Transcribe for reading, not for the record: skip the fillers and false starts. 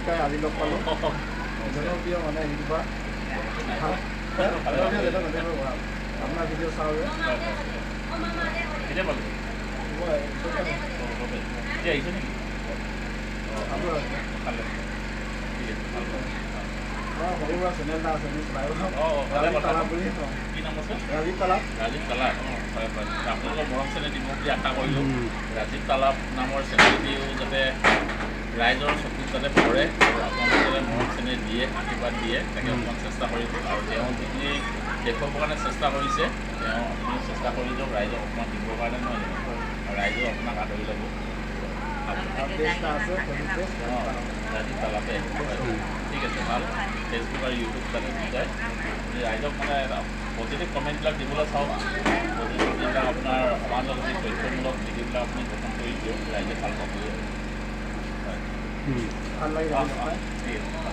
শিকাই আজি লগ পালোঁ জনপ্ৰিয় মানে ইউটিউবাৰ আপোনাৰ ভিডিঅ' চাওঁ যে কেতিয়া পালোঁ এতিয়া আহিছে নেকি আপোনাৰ খালে ঠিক আছে ভাল ভাল সৰু সুৰা চেনেল এটা আছে আমি চলাই ভালে ৰাজীৱ কথা তালাপ বুলি কি নাম আছে ৰাজীৱ তালাপ ৰাজীৱ তালাপ হয় হয় আপোনালোকৰ মৰম চেনেল দিব বুলি আশা কৰিলোঁ ৰাজীৱ তালাপ নামৰ চেনেলটিও যাতে ৰাইজৰ চকুত যাতে পৰে আৰু আপোনালোকে যাতে মৰম চেনেল দিয়ে আশীৰ্বাদ দিয়ে তাকে অকণমান চেষ্টা কৰিব আৰু তেওঁ যিখিনি দেখুৱাবৰ কাৰণে চেষ্টা কৰিছে তেওঁ আপুনি চেষ্টা কৰি দিয়ক ৰাইজক অকণমান দিবৰ কাৰণে নহয় জানো আৰু ৰাইজেও আপোনাক আদৰি ল'ব ৰাজীৱ তালাপে ঠিক আছে ভাল ফেচবুক আৰু ইউটিউব যাতে বুজায় ৰাইজক মানে পজিটিভ কমেণ্টবিলাক দিবলৈ চাওক পজিটিভ যিবিলাক আপোনাৰ সমাজৰ যি তথ্যমূলক ভিডিঅ'বিলাক আপুনি গঠন কৰি দিয়ক ৰাইজে ভাল পাব ভাল লাগে ঠিক আছে